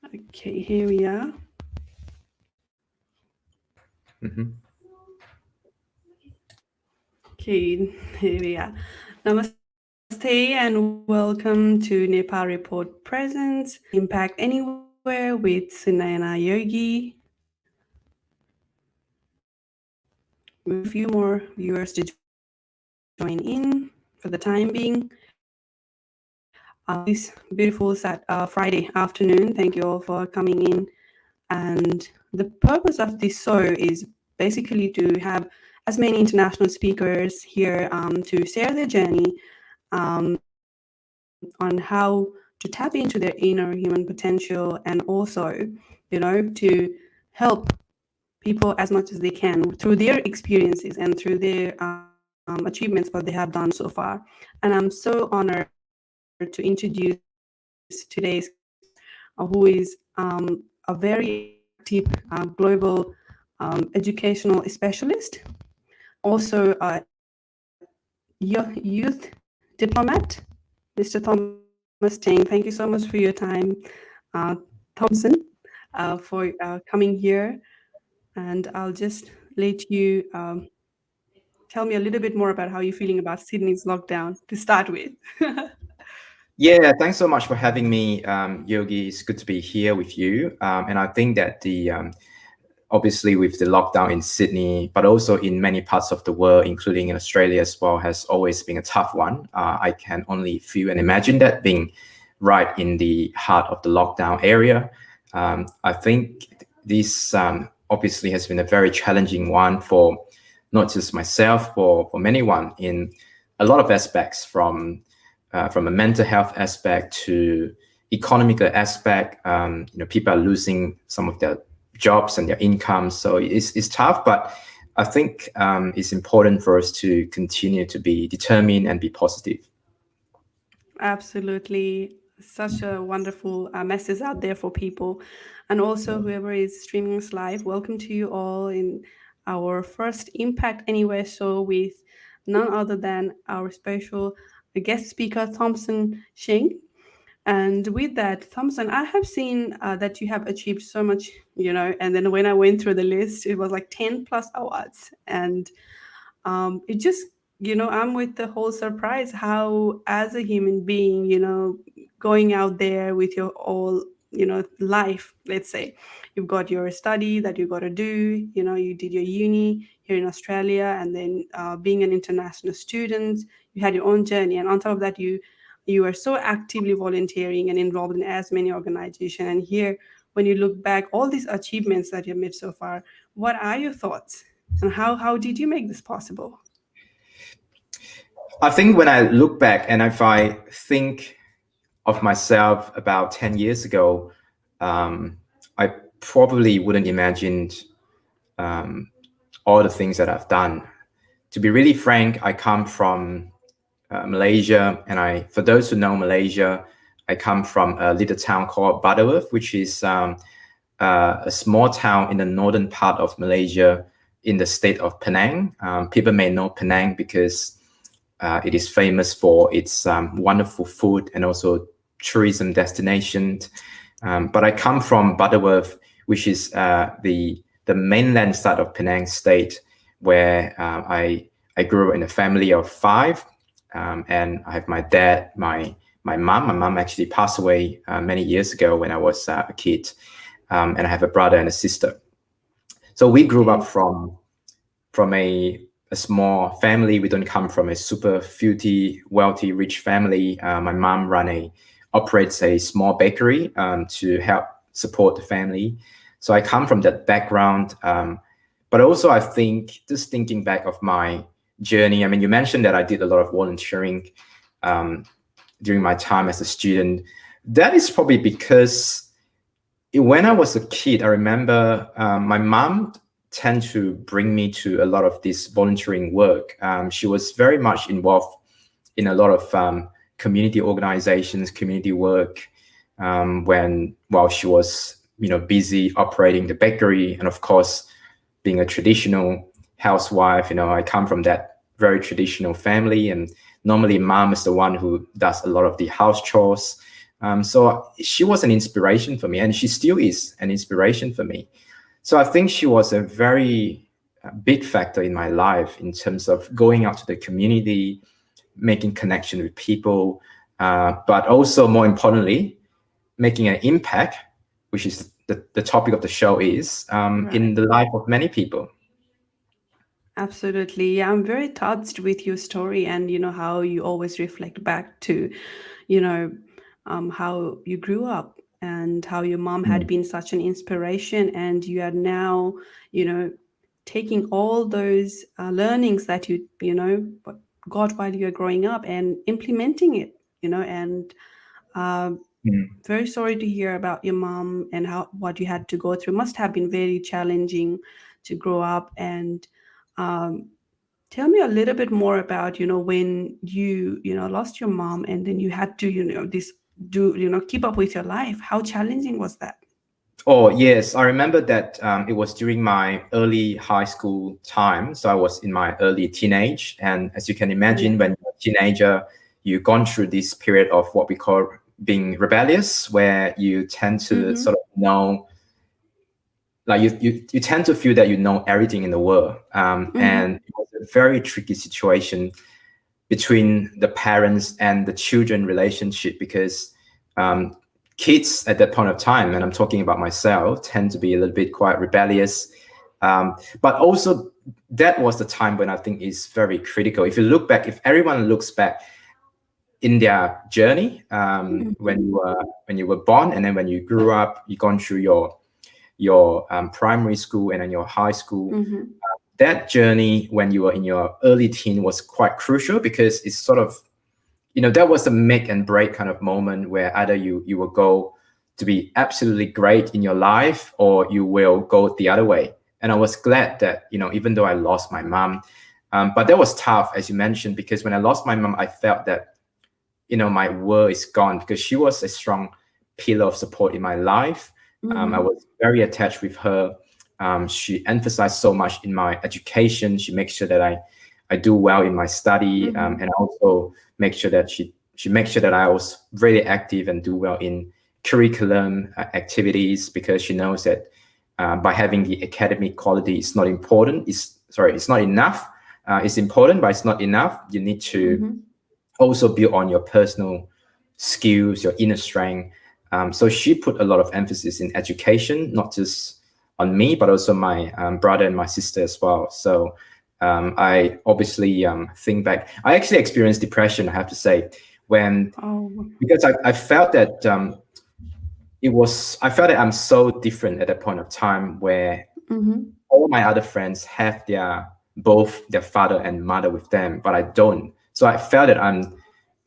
Okay, here we are. Okay, here we are. Namaste and welcome to Nepal Report Presents Impact Anywhere with Sunayana Yogi. With a few more viewers to join in for the time being. This beautiful Friday afternoon. Thank you all for coming in. And the purpose of this show is basically to have as many international speakers here to share their journey on how to tap into their inner human potential and also, to help people as much as they can through their experiences and through their achievements what they have done so far. And I'm so honored to introduce today's who is a very active global educational specialist, also a youth diplomat, Mr. Thomas Ch'ng. Thank you so much for your time, Thompson, for coming here. And I'll just let you tell me a little bit more about how you're feeling about Sydney's lockdown to start with. Yeah, thanks so much for having me, Yogi. It's good to be here with you. And I think that obviously with the lockdown in Sydney, but also in many parts of the world, including in Australia as well, has always been a tough one. I can only feel and imagine that being right in the heart of the lockdown area. I think this obviously has been a very challenging one for not just myself, for anyone in a lot of aspects, from a mental health aspect to economical aspect. People are losing some of their jobs and their income, so it's tough. But I think it's important for us to continue to be determined and be positive. Absolutely. Such a wonderful message out there for people. And also, whoever is streaming us live, welcome to you all in our first Impact Anywhere show with none other than our special guest speaker, Thomson Ch'ng. And with that, Thompson, I have seen that you have achieved so much, and then when I went through the list, it was like 10 plus awards. And it just, I'm with the whole surprise how, as a human being, going out there with your all, life, let's say, you've got your study that you got to do, you did your uni here in Australia, and then being an international student, you had your own journey. And on top of that, you are so actively volunteering and involved in as many organizations. And here, when you look back, all these achievements that you've made so far, what are your thoughts? And how did you make this possible? I think when I look back and if I think of myself about 10 years ago, I probably wouldn't imagine all the things that I've done. To be really frank, I come from Malaysia, and for those who know Malaysia, I come from a little town called Butterworth, which is a small town in the northern part of Malaysia in the state of Penang. People may know Penang because it is famous for its wonderful food and also tourism destination. But I come from Butterworth, which is the mainland side of Penang state, where I grew in a family of five. And I have my dad, my mom. My mom actually passed away many years ago when I was a kid. And I have a brother and a sister. So we grew up from a small family. We don't come from a super filthy, wealthy, rich family. My mom operates a small bakery to help support the family. So I come from that background. But also I think, just thinking back of my journey, I mean, you mentioned that I did a lot of volunteering during my time as a student. That is probably because when I was a kid, I remember my mom tend to bring me to a lot of this volunteering work. She was very much involved in a lot of community organizations, community work, while she was, busy operating the bakery. And of course, being a traditional housewife, I come from that very traditional family. And normally mom is the one who does a lot of the house chores. So she was an inspiration for me, and she still is an inspiration for me. So I think she was a very big factor in my life in terms of going out to the community, making connection with people, but also more importantly, making an impact, which is the topic of the show is, in Right. the life of many people. Absolutely. Yeah, I'm very touched with your story and how you always reflect back to, you know, how you grew up and how your mom had Mm. been such an inspiration, and you are now, you know, taking all those learnings that got while you were growing up and implementing it, and uh, Mm. very sorry to hear about your mom and how what you had to go through. Must have been very challenging to grow up. And um, tell me a little bit more about when you lost your mom and then you had to this do keep up with your life. How challenging was that? Oh, yes. I remember that it was during my early high school time. So I was in my early teenage. And as you can imagine, Yeah. when you're a teenager, you've gone through this period of what we call being rebellious, where you tend to Mm-hmm. sort of know, like you tend to feel that you know everything in the world. And Mm-hmm. it was a very tricky situation between the parents and the children relationship because um, kids at that point of time, and I'm talking about myself, tend to be a little bit quite rebellious. But also, that was the time when I think is very critical. If you look back, if everyone looks back in their journey, Mm-hmm. when you were born, and then when you grew up, you gone through your primary school and then your high school, Mm-hmm. that journey when you were in your early teen was quite crucial because it's sort of, that was the make and break kind of moment where either you will go to be absolutely great in your life or you will go the other way. And I was glad that, even though I lost my mom, but that was tough, as you mentioned, because when I lost my mom, I felt that, my world is gone because she was a strong pillar of support in my life. I Mm-hmm. was very attached with her. She emphasized so much in my education. She makes sure that I do well in my study, Mm-hmm. and also make sure that she makes sure that I was really active and do well in curriculum activities because she knows that by having the academic quality is not important. It's not enough. It's important, but it's not enough. You need to Mm-hmm. also build on your personal skills, your inner strength. So she put a lot of emphasis in education, not just on me, but also my brother and my sister as well. So I obviously think back. I actually experienced depression, I have to say, when Oh. because I felt that I felt that I'm so different at that point of time where Mm-hmm. all my other friends have both their father and mother with them, but I don't. So I felt that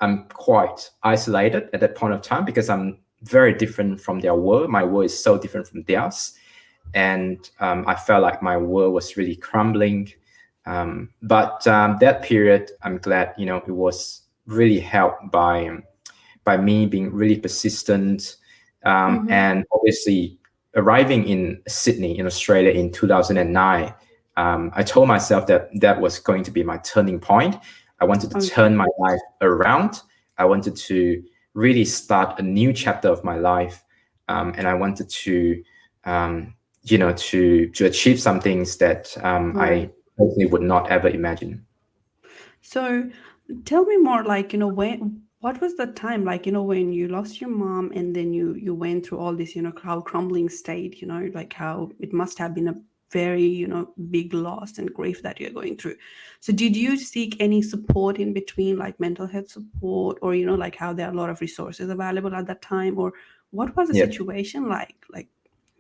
I'm quite isolated at that point of time because I'm very different from their world. My world is so different from theirs, and I felt like my world was really crumbling. But that period, I'm glad it was really helped by me being really persistent, Mm-hmm. and obviously arriving in Sydney in Australia in 2009. I told myself that that was going to be my turning point. I wanted to turn Okay. my life around. I wanted to really start a new chapter of my life, and I wanted to, to achieve some things that I Right. personally would not ever imagine. So tell me more, like, when, what was the time, like, when you lost your mom and then you went through all this, how crumbling state, like how it must have been a very, big loss and grief that you're going through. So did you seek any support in between, like mental health support, or, like how there are a lot of resources available at that time, or what was the Yeah. situation like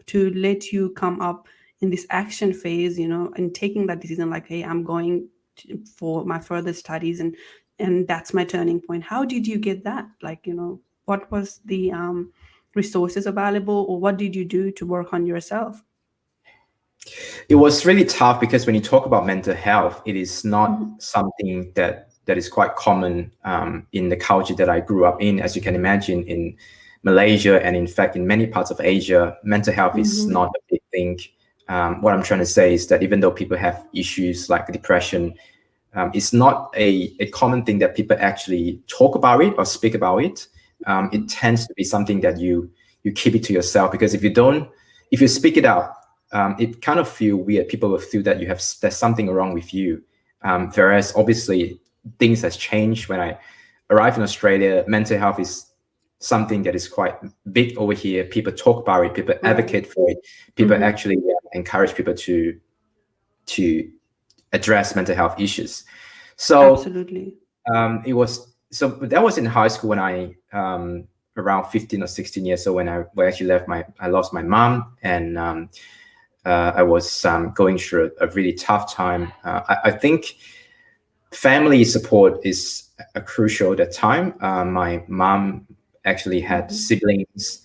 to let you come up in this action phase, and taking that decision like, hey, I'm going for my further studies, and that's my turning point. How did you get that? Like, what was the resources available, or what did you do to work on yourself? It was really tough because when you talk about mental health, it is not Mm-hmm. something that is quite common in the culture that I grew up in. As you can imagine, in Malaysia and in fact in many parts of Asia, mental health is Mm-hmm. not a big thing. What I'm trying to say is that even though people have issues like depression, it's not a common thing that people actually talk about it or speak about it. it tends to be something that you keep it to yourself, because if you don't, if you speak it out, it kind of feel weird. People will feel that there's something wrong with you. Whereas obviously things has changed. When I arrived in Australia, mental health is something that is quite big over here. People talk about it, people Right. advocate for it, people Mm-hmm. actually encourage people to address mental health issues. So Absolutely. it was, so that was in high school when I around 15 or 16 years old, when I actually I lost my mom, and I was going through a really tough time. I think family support is a crucial at that time. My mom actually had Mm-hmm. siblings,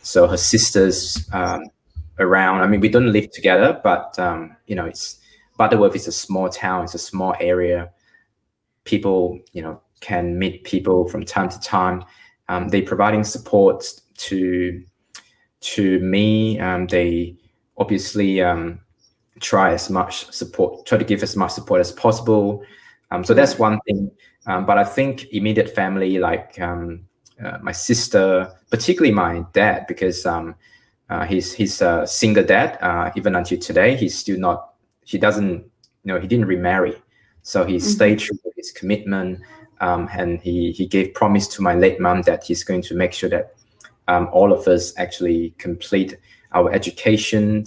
so her sisters around. I mean, we don't live together, but it's Butterworth is a small town. It's a small area. People, can meet people from time to time. They providing support to me. They obviously try to give as much support as possible. So that's Right. one thing. But I think immediate family, like my sister, particularly my dad, because he's a single dad. Even until today, he's still not. He doesn't. He didn't remarry, so he Mm-hmm. stayed true to his commitment. And he gave promise to my late mom that he's going to make sure that all of us actually complete our education,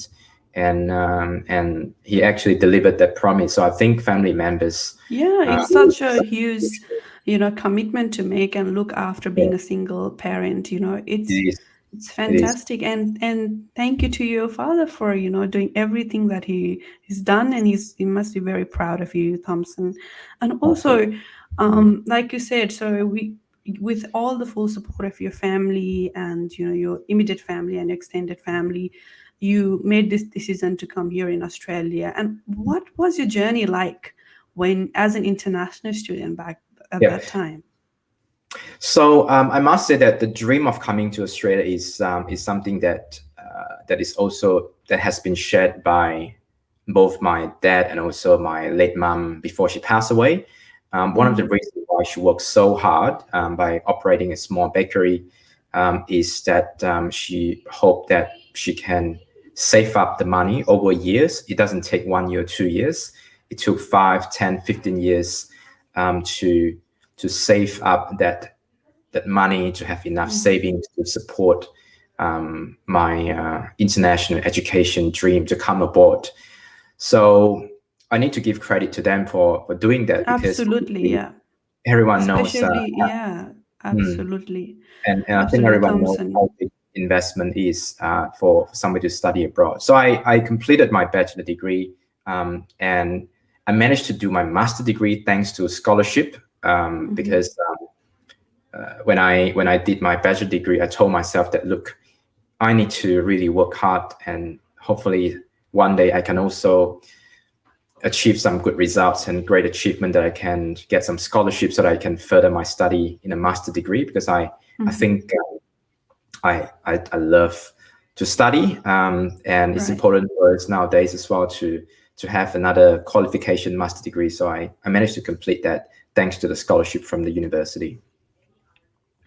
and he actually delivered that promise. So I think family members, Yeah, uh, it's such a huge, commitment to make and look after yeah, being a single parent. it is, It's it is, fantastic, and thank you to your father for doing everything that he's done, and he must be very proud of you, Thompson. And absolutely, also, like you said, so we with all the full support of your family and your immediate family and extended family, you made this decision to come here in Australia. And what was your journey like when as an international student back at yeah. that time? So I must say that the dream of coming to Australia is something that is also that has been shared by both my dad and also my late mom before she passed away. One of the Mm-hmm. reasons why she worked so hard by operating a small bakery is that she hoped that she can save up the money over years. It doesn't take 1 year, 2 years. It took 5, 10, 15 years to save up that money, to have enough Mm-hmm. savings to support my international education dream to come aboard. So I need to give credit to them for doing that, because Absolutely, yeah. everyone knows, Especially, yeah, mm, absolutely. and I think Absolutely, everyone knows Thompson. how big investment is for somebody to study abroad. So I completed my bachelor degree, and I managed to do my master degree thanks to a scholarship, Mm-hmm. because when I did my bachelor degree, I told myself that, look, I need to really work hard, and hopefully one day I can also achieve some good results and great achievement, that I can get some scholarships so that I can further my study in a master degree, because I Mm-hmm. think I love to study, and it's Right. important for us nowadays as well to have another qualification master degree. So I managed to complete that thanks to the scholarship from the university.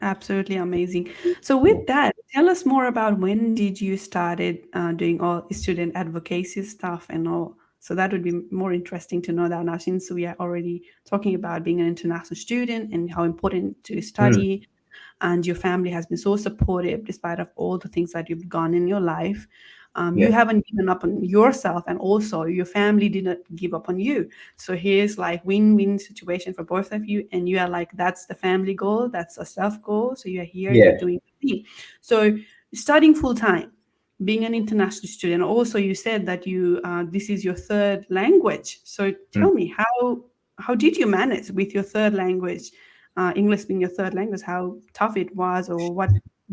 Absolutely amazing. So with that, tell us more about when did you started doing all student advocacy stuff and all. So that would be more interesting to know that now, since we are already talking about being an international student and how important to Mm, study, and your family has been so supportive despite of all the things that you've gone in your life. You yeah. haven't given up on yourself, and also your family didn't give up on you. So here's like win-win situation for both of you, and you are like, that's the family goal, that's a self goal. So you're here, you're Yeah. doing the thing. So studying full time, being an international student. Also, you said that you this is your third language. So Mm, tell me, how did you manage with your third language, English being your third language, how tough it was, or what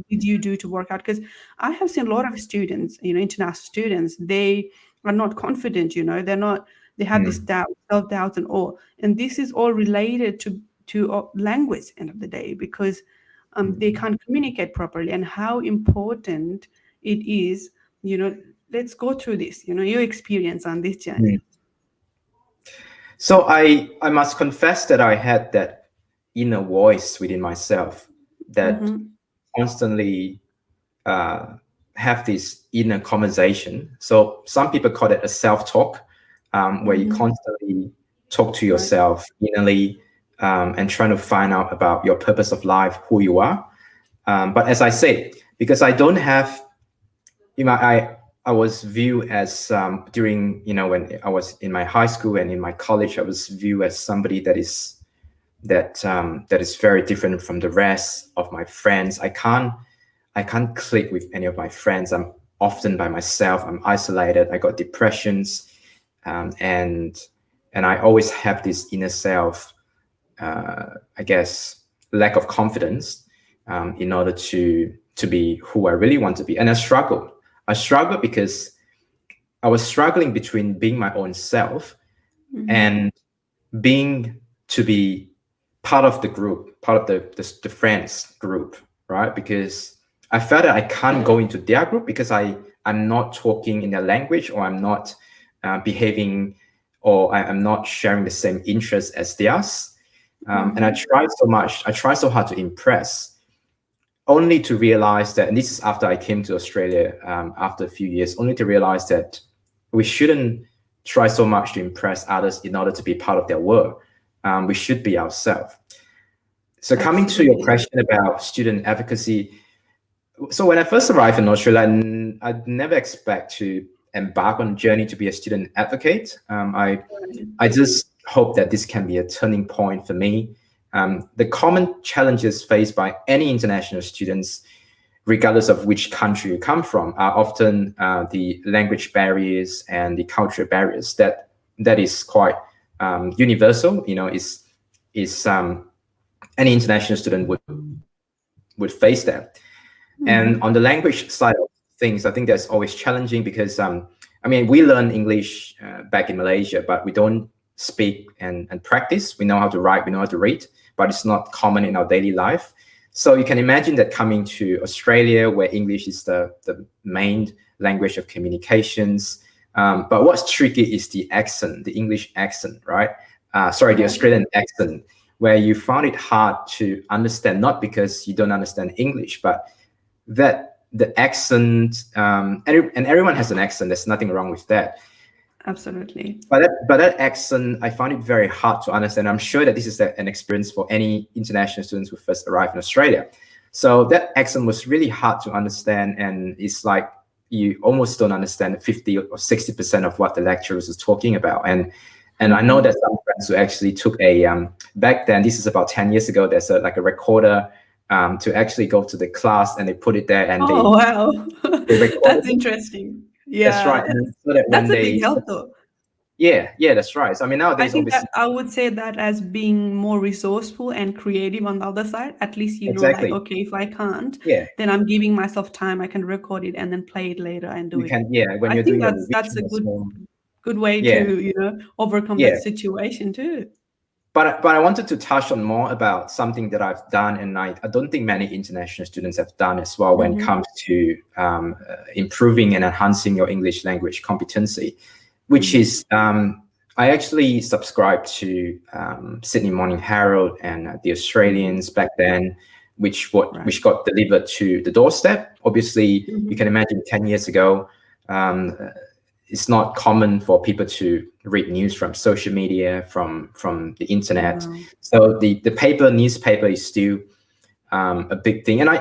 did you do to work out? Because I have seen a lot of students, international students, they are not confident, they're not, they have this mm, doubt, self-doubt and all. And this is all related to language end of the day, because they mm, can't communicate properly, and how important it is, you know, let's go through this, your experience on this mm. journey. So I must confess that I had that inner voice within myself. that Mm-hmm. constantly uh, have this inner conversation. So some people call it a self-talk, where you Mm-hmm. constantly talk to Right. yourself innerly, and trying to find out about your purpose of life, who you are. But as I said, because I don't have, I was viewed as, during, when I was in my high school and in my college, I was viewed as somebody that is very different from the rest of my friends. I can't click with any of my friends. I'm often by myself. I'm isolated. I got depressions, and I always have this inner self, I guess, lack of confidence, in order to be who I really want to be. And I struggled. I struggled because I was struggling between being my own self Mm-hmm. and being to be part of the group, part of the friends group, right? Because I felt that I can't go into their group because I'm not talking in their language, or I'm not behaving, or I'm not sharing the same interests as theirs. And I Mm-hmm. tried so much, I tried so hard to impress, only to realize that, and this is after I came to Australia, after a few years, only to realize that we shouldn't try so much to impress others in order to be part of their world. We should be ourselves. So coming to your Absolutely. question about student advocacy, so when I first arrived in Australia, I'd never expect to embark on a journey to be a student advocate. Right. I just hope that this can be a turning point for me. The common challenges faced by any international students, regardless of which country you come from, are often the language barriers and the cultural barriers. That is quite universal. Is any international student would face that. And on the Mm-hmm. language side of things, I think that's always challenging because, I mean, we learn English back in Malaysia, but we don't speak and practice. We know how to write, we know how to read, but it's not common in our daily life. So you can imagine that coming to Australia, where English is the main language of communications. But what's tricky is the accent, the English accent, right? Sorry, the Right. Australian accent, where you found it hard to understand, not because you don't understand English, but that the accent, and everyone has an accent. There's nothing wrong with that. Absolutely. But that accent, I find it very hard to understand. I'm sure that this is an experience for any international students who first arrive in Australia. So that accent was really hard to understand, and it's like you almost don't understand 50 or 60% of what the lecturers is talking about. And I know Mm-hmm. that some friends who actually took a, back then, this is about 10 years ago, there's like a recorder, to actually go to the class, and they put it there, and Oh, wow. they recorded That's it. interesting. That's Yeah, right. And so that that's when a big they, help though. yeah, that's right. So I mean, I nowadays, think that obviously, I would say that as being more resourceful and creative on the other side. At least you know, like, exactly. okay, if I can't, Yeah, then I'm giving myself time. I can record it and then play it later and do you it. can. Yeah, when I you're think doing a that's revision a as well. good way Yeah, to, overcome that yeah. situation too. But I wanted to touch on more about something that I've done, and I don't think many international students have done as well when it Mm-hmm. comes to, improving and enhancing your English language competency, which Mm-hmm. is, I actually subscribed to, Sydney Morning Herald and the Mm-hmm. Australians back then, Right. which got delivered to the doorstep. Obviously, you Mm-hmm. can imagine 10 years ago. Um, it's not common for people to read news from social media, from the internet. Wow. So the paper newspaper is still, a big thing, and I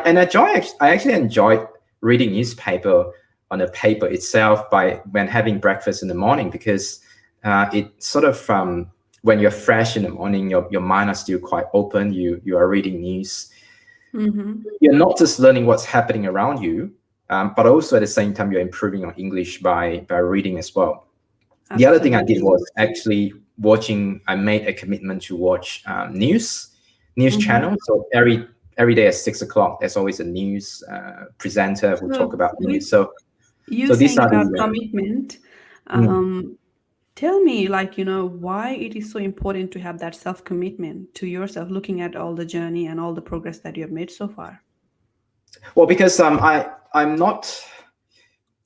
actually enjoyed reading newspaper on the paper itself by when having breakfast in the morning, because it sort of, when you're fresh in the morning, your mind is still quite open. You are reading news, Mm-hmm. you're not just learning what's happening around you, but also at the same time you're improving your English by reading as well. The other thing I did Absolutely. was actually watching. I made a commitment to watch, news Mm-hmm. channels. So every day at 6 o'clock, there's always a news presenter who talk So about with news. So you so these saying are about the, commitment, mm. um, tell me, like, why it is so important to have that self commitment to yourself, looking at all the journey and all the progress that you have made so far. Well, because, I'm not,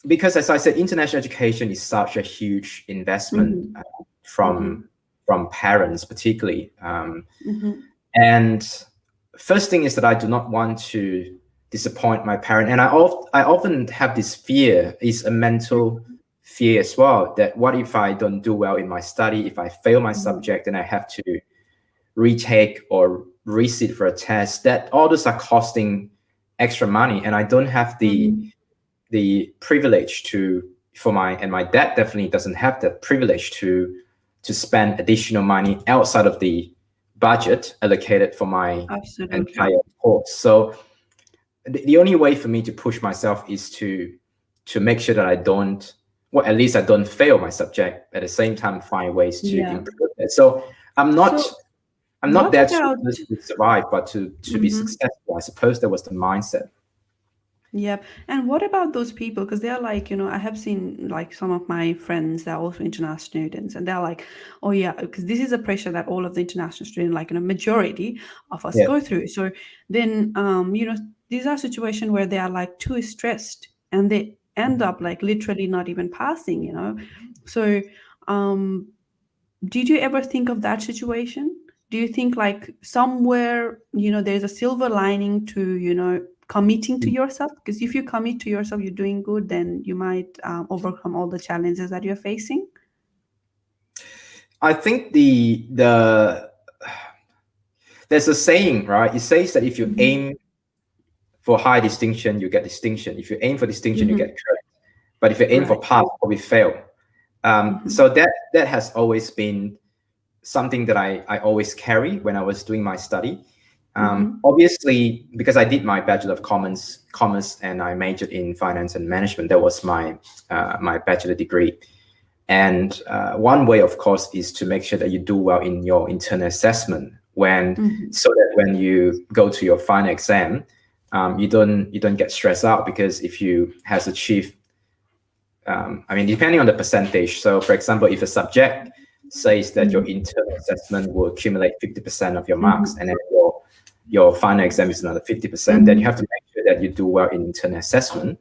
because as I said, international education is such a huge investment, Mm-hmm. Mm-hmm. from parents particularly, Mm-hmm. and first thing is that I do not want to disappoint my parent, and I often have this fear. Is a mental fear as well. That what if I don't do well in my study? If I fail my Mhm. subject, then I have to retake or resit for a test. That all those are costing extra money, and I don't have Mhm. the privilege to for my and my dad definitely doesn't have the privilege to spend additional money outside of the budget allocated for my Absolutely. entire course. So the only way for me to push myself is to make sure that I don't, well, at least I don't fail my subject. At the same time, find ways to Yeah. improve it. So I'm not So I'm not what there about to survive, but to be mhm. successful. I suppose that was the mindset. Yep. And what about those people? Because they're like, I have seen like some of my friends that are also international students, and they're like, oh, yeah, because this is a pressure that all of the international students, like, majority of us Yeah. go through. So then, these are situations where they are like too stressed and they end up like literally not even passing. So, um, did you ever think of that situation? Do you think like somewhere, there's a silver lining to, committing to yourself? Because if you commit to yourself, you're doing good, then you might overcome all the challenges that you're facing. I think there's a saying, right? It says that if you Mm-hmm. aim for high distinction, you get distinction. If you aim for distinction, you Mm-hmm. get credit. But if you aim for Right. pass, you probably fail. Mm-hmm. So that has always been something that I always carry when I was doing my study. Mm-hmm. Obviously, because I did my Bachelor of Commerce and I majored in finance and management, that was my bachelor degree. And one way, of course, is to make sure that you do well in your internal assessment Mm-hmm. so that when you go to your final exam, you don't get stressed out because if you has achieved, I mean, depending on the percentage. So, for example, if a subject says that your Mm-hmm. internal assessment will accumulate 50% of your marks, Mm-hmm. and then your final exam is another 50%, then you Mm-hmm. have to make sure that you do well in internal assessment.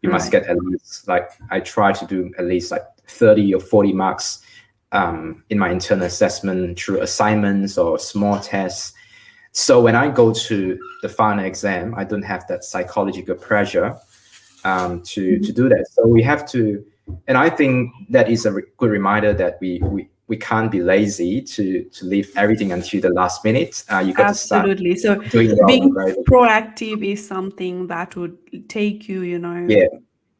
You must Right. get at least, like, I try to do at least like 30 or 40 marks in my internal assessment through assignments or small tests. So when I go to the final exam, I don't have that psychological pressure to Mm-hmm. do that. So we have to, and I think that is a good reminder that we can't be lazy to leave everything until the last minute. You got to start Absolutely. So doing well in the being very proactive is something that would take you, yeah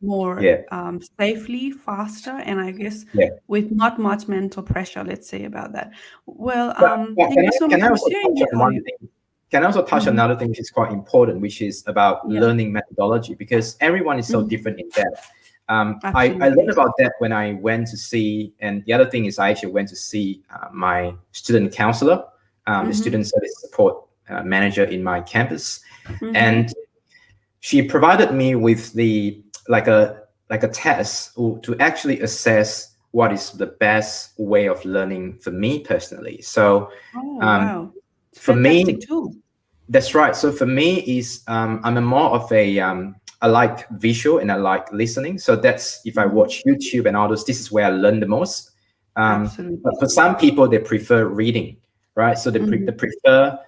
more yeah safely, faster, and I guess yeah. with not much mental pressure, let's say about that. Well, But thank you so much can I for also sharing touch on how one you. thing? Can I also touch on Mhm. another thing which is quite important, which is about Yeah. learning methodology, because everyone is so Mhm. different in that. I learned Absolutely. about that when I went to see, and the other thing is I actually went to see my student counselor, the Mhm. student service support manager in my campus, Mhm. and she provided me with the like a test to actually assess what is the best way of learning for me personally. So Oh, um, wow. It's for me, fantastic too. that's right. So for me, is I'm a more of a I like visual and I like listening. So that's if I Mhm. watch YouTube and all those, this is where I learn the most. But Absolutely. for some people, they prefer reading, right? So they Mhm. prefer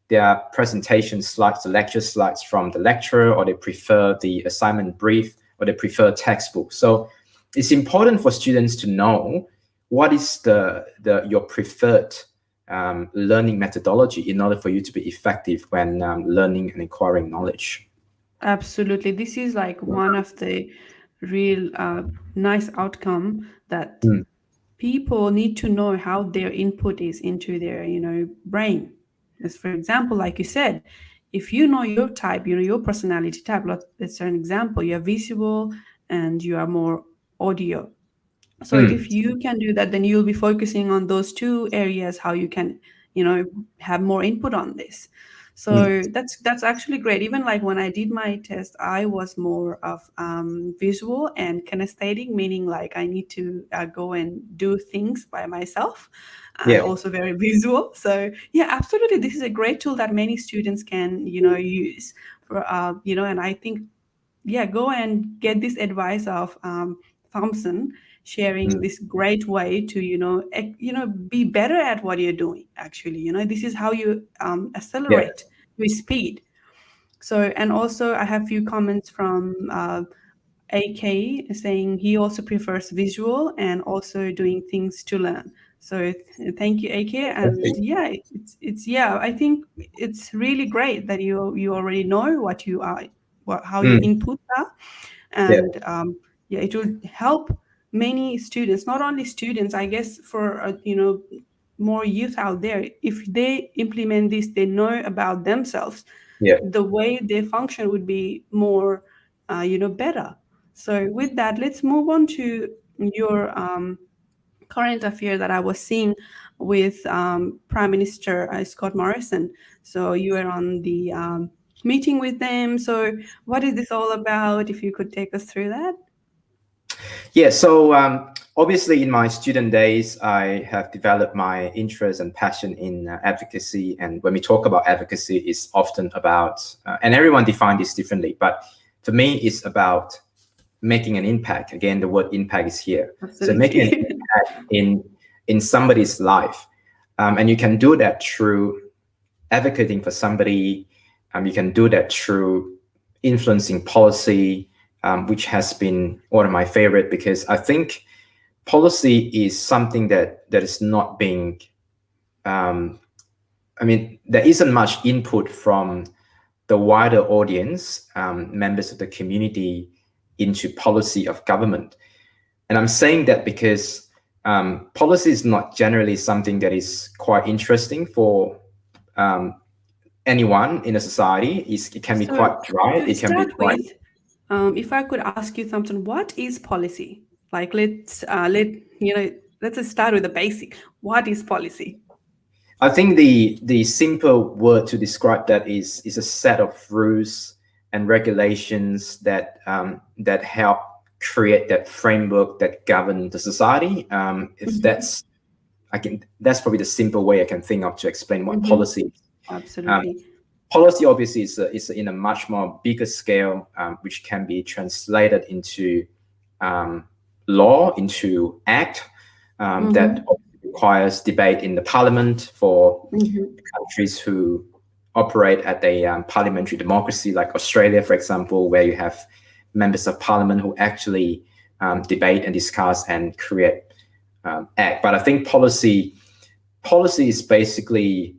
their presentation slides, the lecture slides from the lecturer, or they prefer the assignment brief, or they prefer textbook. So it's important for students to know what is the your preferred learning methodology in order for you to be effective when learning and acquiring knowledge. Absolutely. This is like one of the real nice outcome that Mm, people need to know how their input is into their brain. As for example, like you said, if you know your type, your personality type, let's say an example, you're visual and you are more audio. So mm, if you can do that, then you'll be focusing on those two areas, how you can, you know, have more input on this. mm, So that's actually great. Even like when I did my test, I was more of visual and kinesthetic, meaning like I need to go and do things by myself, and yeah, also very visual. So yeah, absolutely, this is a great tool that many students can use for and I think yeah, go and get this advice of Thompson sharing mm, this great way to be better at what you're doing. Actually, this is how you yeah, accelerate. with speed. So, and also I have few comments from AK saying he also prefers visual and also doing things to learn. So thank you, AK. And yeah, it's yeah, I think it's really great that you already know what you are, how your Mm, inputs are, yeah, and yeah, it will help many students, not only students, I guess, for more youth out there. If they implement this, they know about themselves, yeah. the way they function would be more better. So with that, let's move on to your current affair that I was seeing with Prime Minister Scott Morrison. So you were on the meeting with them. So what is this all about? If you could take us through that. Yeah, so obviously in my student days, I have developed my interest and passion in advocacy. And when we talk about advocacy, it's often about, and everyone defines this differently, but for me, it's about making an impact. Again, the word impact is here. So making an Absolutely. impact in somebody's life. And you can do that through advocating for somebody. You can do that through influencing policy, which has been one of my favorite because I think policy is something that is not being. I mean, there isn't much input from the wider audience, members of the community, into policy of government. And I'm saying that because policy is not generally something that is quite interesting for um, anyone in a society. It can be So quite dry. to It can be start quite. with, if I could ask you something, what is policy? Like let's just start with the basic. What is policy? I think the simple word to describe that is a set of rules and regulations that help create that framework that govern the society. If Hmm. that's probably the simple way I can think of to explain what Hmm. policy is. Um, Absolutely. Policy obviously is in a much more bigger scale, which can be translated into um, law, into act, that Hmm. requires debate in the parliament for Hmm. countries who operate at a parliamentary democracy, like Australia, for example, where you have members of parliament who actually debate and discuss and create act. But I think policy is basically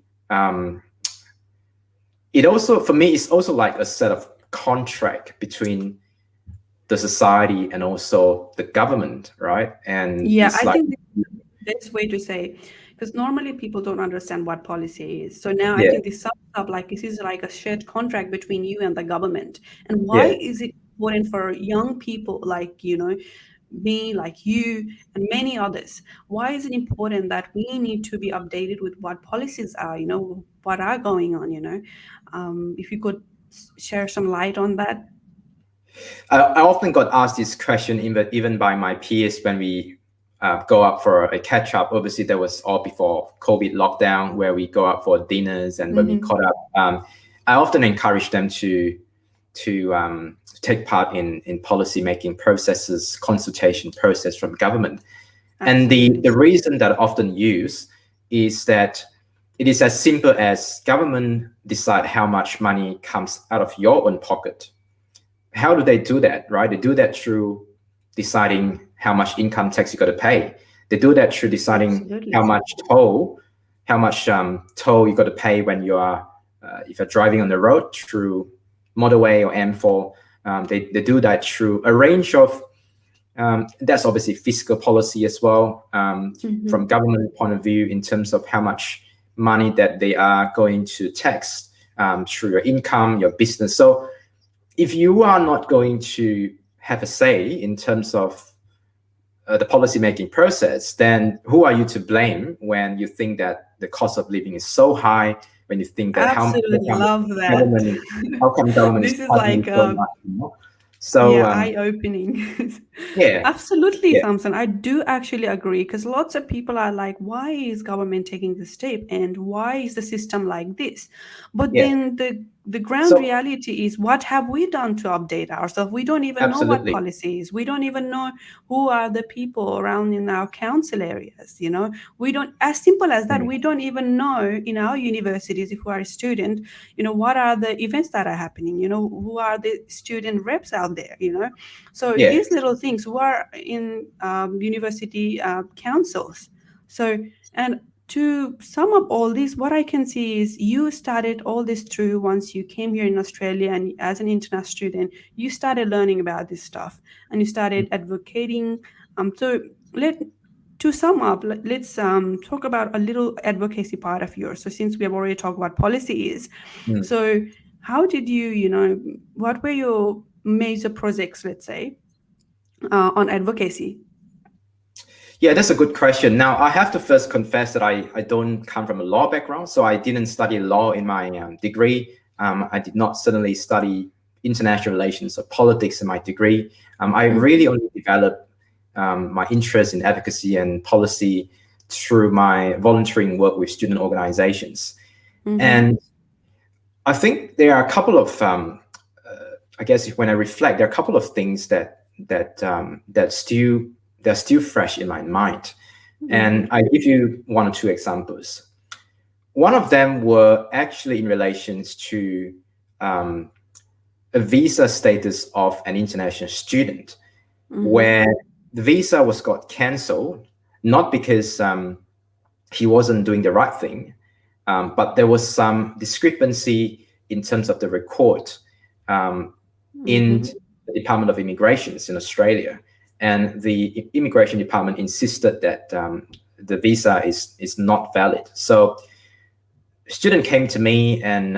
it also for me it's also like a set of contract between the society and also the government, right? And Yeah, it's I like think the best way to say, because normally people don't understand what policy is. So now I yeah, think this sums up like this is like a shared contract between you and the government. And why yeah. is it important for young people like, me, like you, and many others? Why is it important that we need to be updated with what policies are, what are going on, if you could share some light on that. I often got asked this question even by my peers when we go out for a catch up. Obviously, that was all before COVID lockdown, where we go out for dinners and when we Mm-hmm. caught up. I often encourage them to take part in policy making processes, consultation process from government. And the Absolutely. reason that I often use is that it is as simple as government decide how much money comes out of your own pocket. How do they do that, right? They do that through deciding how much income tax you got to pay. They do that through deciding how Absolutely. much toll you got to pay when you are if you're driving on the road through motorway or M4. They do that through a range of that's obviously fiscal policy as well, from Mm-hmm. government point of view in terms of how much money that they are going to tax through your income, your business. So if you are not going to have a say in terms of the policy making process, then who are you to blame when you think that the cost of living is so high? When you think that Absolutely love that. how come government is This is charging you like, so much? So yeah, eye-opening. yeah, Absolutely, yeah, Samson. I do actually agree because lots of people are like, why is government taking this step and why is the system like this? But yeah, then the the ground So reality is, what have we done to update ourselves? We don't even know what absolutely. policies, we don't even know who are the people around in our council areas, we don't, as simple as that, Mm, we don't even know in our universities, if we are a student, what are the events that are happening, who are the student reps out there, so yeah. these little things, who are in university councils. So, and to sum up all this, what I can see is, you started all this through, once you came here in Australia and as an international student, you started learning about this stuff and you started advocating. So let to sum up, let's talk about a little advocacy part of yours. So since we have already talked about policies, Mm. so how did you, what were your major projects, let's say, on advocacy? Yeah, that's a good question. Now, I have to first confess that I don't come from a law background, so I didn't study law in my degree. I did not suddenly study international relations or politics in my degree. I really Mm-hmm. only developed my interest in advocacy and policy through my volunteering work with student organizations. Mm-hmm. And I think there are a couple of, I guess, when I reflect, there are a couple of things that still fresh in my mind. And Mm-hmm. I give you one or two examples. One of them were actually in relations to um, a visa status of an international student, Mm-hmm. where the visa was got cancelled, not because he wasn't doing the right thing, but there was some discrepancy in terms of the record um, in Mm-hmm. the Department of Immigrations in Australia, and the immigration department insisted that the visa is not valid. So student came to me, and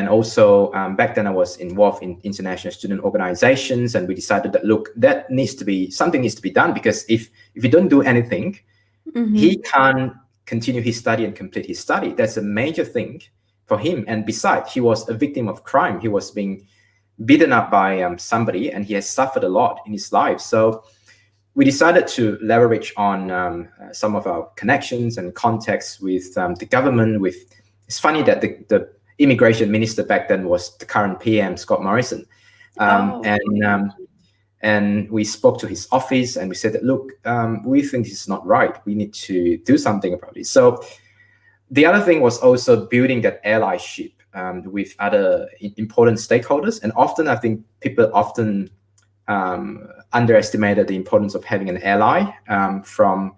also back then I was involved in international student organizations, and we decided that, look, that needs to be something needs to be done, because if you don't do anything, he Mm-hmm. can't continue his study and complete his study. That's a major thing for him. And besides, he was a victim of crime. He was being beaten up by somebody, and he has suffered a lot in his life. So we decided to leverage on some of our connections and contacts with the government. It's funny that the immigration minister back then was the current PM, Scott Morrison. Um, Oh, and okay. um, and we spoke to his office, and we said that, look, we think this is not right. We need to do something about it. So the other thing was also building that allyship with other important stakeholders. And often, I think people often underestimated the importance of having an ally from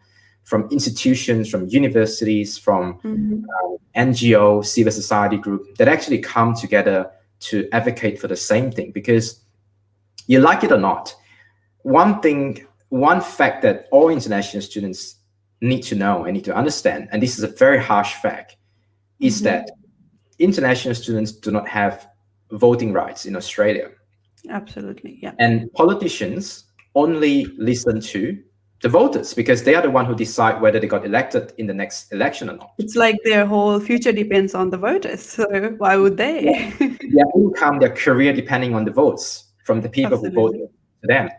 institutions, from universities, from Mm-hmm. NGO, civil society group that actually come together to advocate for the same thing. Because you like it or not, one fact that all international students need to know and need to understand, and this is a very harsh fact, is Mm-hmm. that international students do not have voting rights in Australia. Absolutely. Yeah. And politicians only listen to the voters, because they are the one who decide whether they got elected in the next election or not. It's like their whole future depends on the voters. So why would they? Their income, their career depending on the votes from the people who voted Absolutely. for them.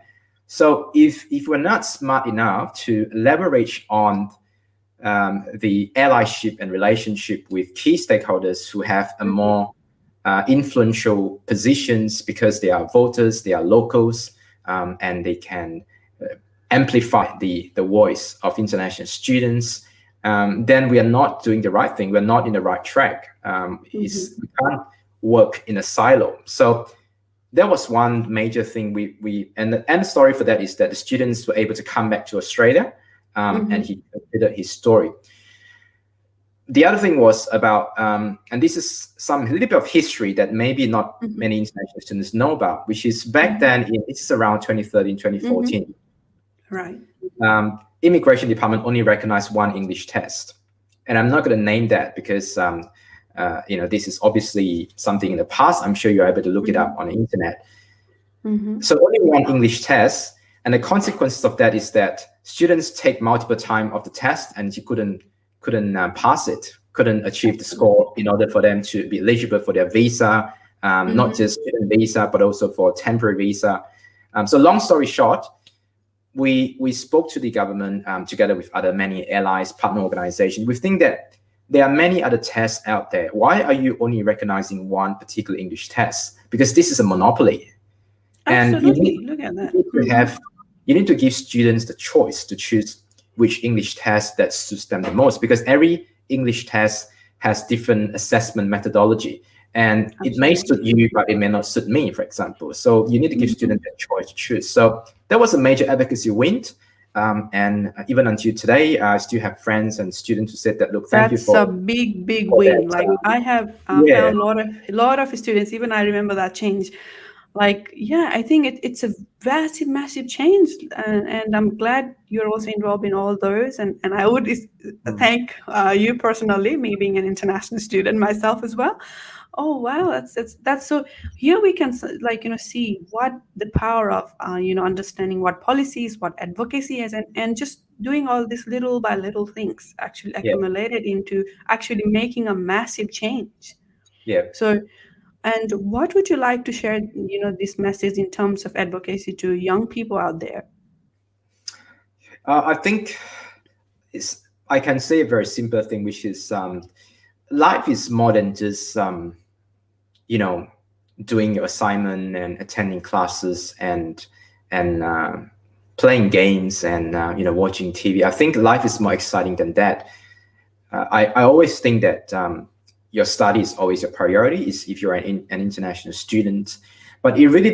So if we're not smart enough to leverage on the allyship and relationship with key stakeholders who have a Mm-hmm. more influential positions, because they are voters, they are locals, and they can amplify the voice of international students, then we are not doing the right thing. We're not in the right track. We can't work in a silo. So that was one major thing and the end story for that is that the students were able to come back to Australia, and Mm-hmm. he considered his story. The other thing was about, and this is some a little bit of history that maybe not Mm-hmm. many international students know about, which is back Mm-hmm. then, this is around 2013, Mm-hmm. 2014, Right. immigration department only recognized one English test. And I'm not going to name that because, this is obviously something in the past. I'm sure you're able to look it Mm-hmm. up on the internet. Mm-hmm. So only one English test. And the consequences of that is that students take multiple time of the test, and you couldn't pass it, couldn't achieve the score in order for them to be eligible for their visa, not Mm-hmm. just student visa, but also for temporary visa. So long story short, we spoke to the government together with other many allies, partner organizations. We think that there are many other tests out there. Why are you only recognizing one particular English test? Because this is a monopoly, and Absolutely. Look at that. you need to have you need to give students the choice to choose which English test that suits them the most, because every English test has different assessment methodology, and it may suit Absolutely. you but it may not suit me, for example. So you need to give students that choice to choose. So that was a major advocacy win. And even until today, I still have friends and students who said that, look, thank you That's a big for win. that. Like I have Yeah, found a lot of students. Even I remember that change. Like yeah, I think it's a massive change, and I'm glad you're also involved in all those. And I would thank you personally, me being an international student myself as well. Oh wow, that's so. Here we can like see what the power of understanding what policies, what advocacy is, and just doing all these little by little things actually yeah, accumulated into actually making a massive change. yeah. So, and what would you like to share, this message in terms of advocacy to young people out there? I think I can say a very simple thing, which is life is more than just you know doing your assignment and attending classes and playing games and watching TV. I think life is more exciting than that. I always think that your study is always a priority, is if you're an international student, but it really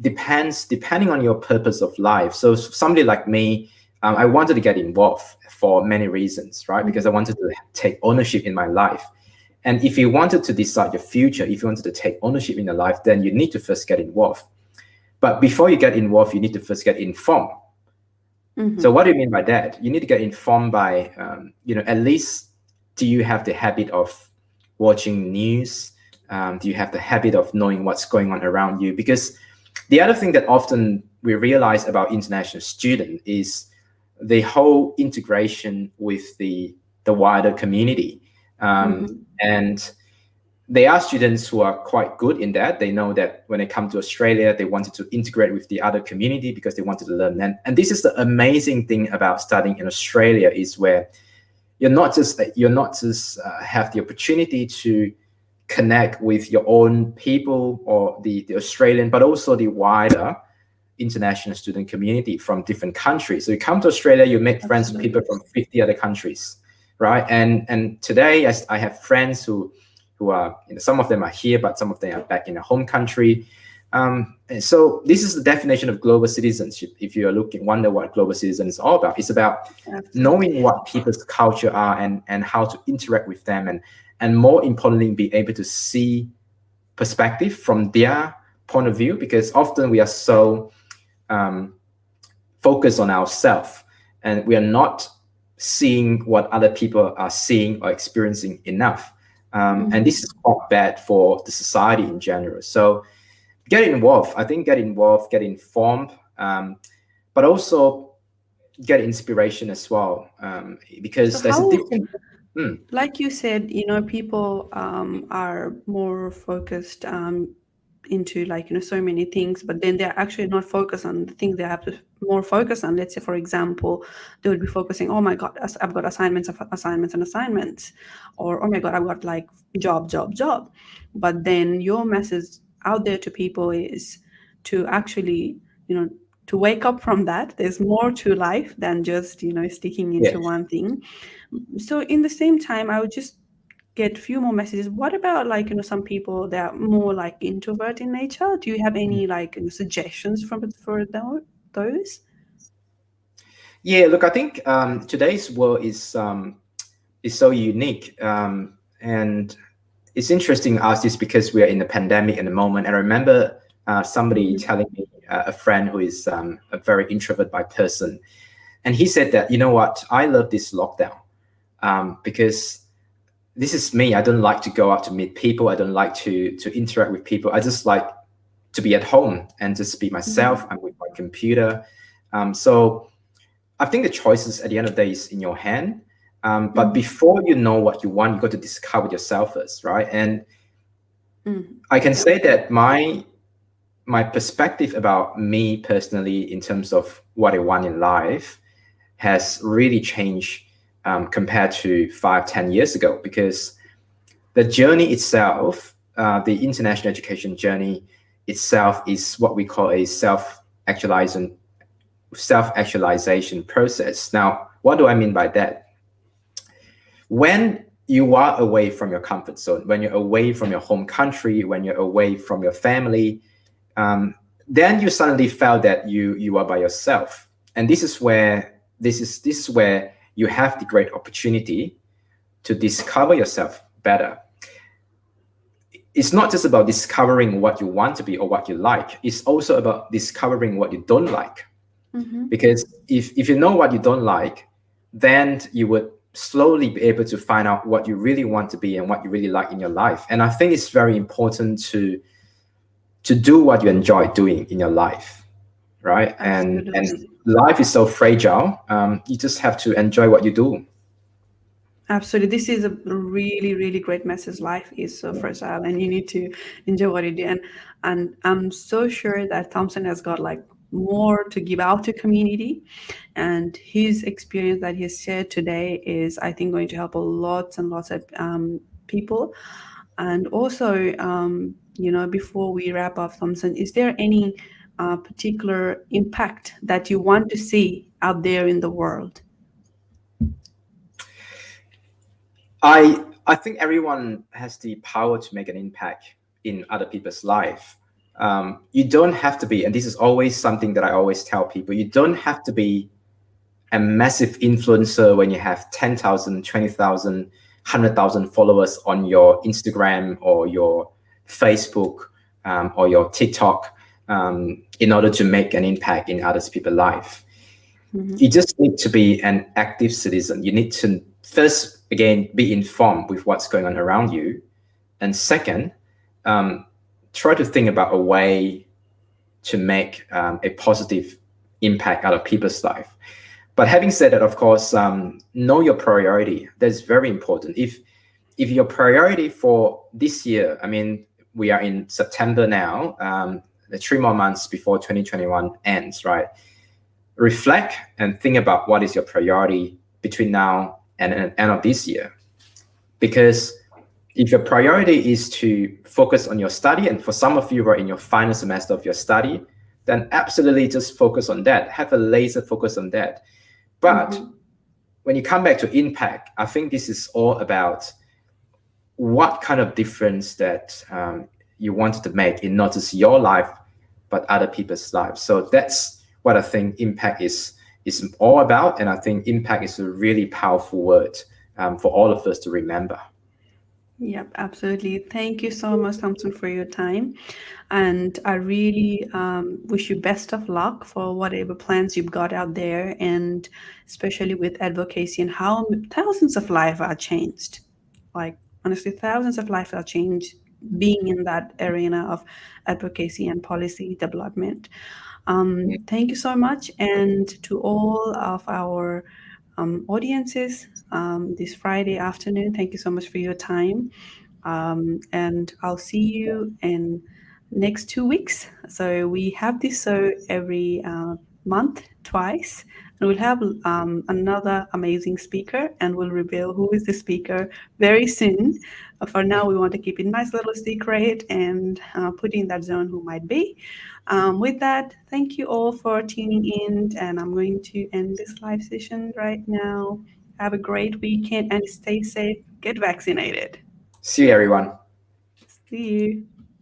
depends depending on your purpose of life. So somebody like me, I wanted to get involved for many reasons, right? Because I wanted to take ownership in my life. And if you wanted to decide your future, if you wanted to take ownership in your life, then you need to first get involved. But before you get involved, you need to first get informed. So Mm-hmm. what do you mean by that? You need to get informed by, at least, do you have the habit of watching news? Do you have the habit of knowing what's going on around you? Because the other thing that often we realize about international student is the whole integration with the wider community. Mm-hmm. And there are students who are quite good in that. They know that when they come to Australia, they wanted to integrate with the other community because they wanted to learn. And this is the amazing thing about studying in Australia, is where you're not just have the opportunity to connect with your own people or the Australian, but also the wider international student community from different countries. So you come to Australia, you make friends with people Absolutely. from 50 other countries, right? And today, as I have friends who are, some of them are here, but some of them are back in their home country. And so this is the definition of global citizenship. If you're wonder what global citizen is all about, it's about Absolutely. knowing what people's culture are and how to interact with them, and more importantly, be able to see perspective from their point of view, because often we are so um, focused on ourselves, and we are not seeing what other people are seeing or experiencing enough. And Mm-hmm. this is quite bad for the society in general. So get involved. I think get involved, get informed, but also get inspiration as well, So because there's a how, different. Mm, like you said, people are more focused into like so many things, but then they're actually not focused on the things they have to more focus on. Let's say, for example, they would be focusing, oh my god, I've got assignments and assignments, or oh my god, I've got like job. But then your message out there to people is to actually, you know to wake up from that. There's more to life than just sticking yeah. into one thing. So in the same time, I would just get few more messages. What about like some people that are more like introvert in nature? Do you have any like suggestions for those? Yeah, look, I think today's world is so unique, and it's interesting to ask this because we are in a pandemic at the moment. And I remember somebody Hmm. telling me, a friend who is a very introvert by person, and he said that, you know what, I love this lockdown, because this is me. I don't like to go out to meet people. I don't like to interact with people. I just like to be at home and just be myself. Hmm. I'm with my computer. So I think the choices at the end of the day is in your hand. But Hmm. before you know what you want, you got to discover yourself first, right? And Hmm. I can say Absolutely. that my perspective about me personally in terms of what I want in life has really changed compared to 5, 10 years ago, because the journey itself, the international education journey itself, is what we call a self-actualization process. Now, what do I mean by that? When you are away from your comfort zone, when you're away from your home country, when you're away from your family, then you suddenly felt that you are by yourself, and this is where you have the great opportunity to discover yourself better. It's not just about discovering what you want to be or what you like. It's also about discovering what you don't like. Mm-hmm. Because if you know what you don't like, then you would slowly be able to find out what you really want to be and what you really like in your life. And I think it's very important to do what you enjoy doing in your life, right? And Absolutely. life is so fragile. You just have to enjoy what you do. Absolutely. This is a really, really great message. Life is so fragile and you need to enjoy what you do. And I'm so sure that Thompson has got like more to give out to community. And his experience that he has shared today is, I think, going to help a lots and lots of people. And also, before we wrap up, Thompson, is there any particular impact that you want to see out there in the world? I think everyone has the power to make an impact in other people's life. You don't have to be, and this is always something that I always tell people, you don't have to be a massive influencer when you have 10,000, 20,000, 100,000 followers on your Instagram or your Facebook, or your TikTok, in order to make an impact in other people's life. Mm-hmm. You just need to be an active citizen. You need to first, again, be informed with what's going on around you. And second, try to think about a way to make a positive impact out of people's life. But having said that, of course, know your priority. That's very important. If your priority for this year, I mean, we are in September now, 3 more months before 2021 ends, right? Reflect and think about what is your priority between now and the end of this year. Because if your priority is to focus on your study, and for some of you who are in your final semester of your study, then absolutely just focus on that. Have a laser focus on that. But when you come back to impact, I think this is all about what kind of difference that you wanted to make in not just your life, but other people's lives. So that's what I think impact is all about. And I think impact is a really powerful word for all of us to remember. Yep, absolutely. Thank you so much, Thompson, for your time. And I really wish you best of luck for whatever plans you've got out there, and especially with advocacy and how thousands of lives are changed. Like, honestly, thousands of lives are changed being in that arena of advocacy and policy development. Thank you so much. And to all of our audiences this Friday afternoon, thank you so much for your time. And I'll see you in next 2 weeks. So we have this show every month, twice, and we'll have another amazing speaker, and we'll reveal who is the speaker very soon. For now, we want to keep it nice little secret and put in that zone who might be. With that, thank you all for tuning in, and I'm going to end this live session right now. Have a great weekend and stay safe. Get vaccinated. See you, everyone. See you.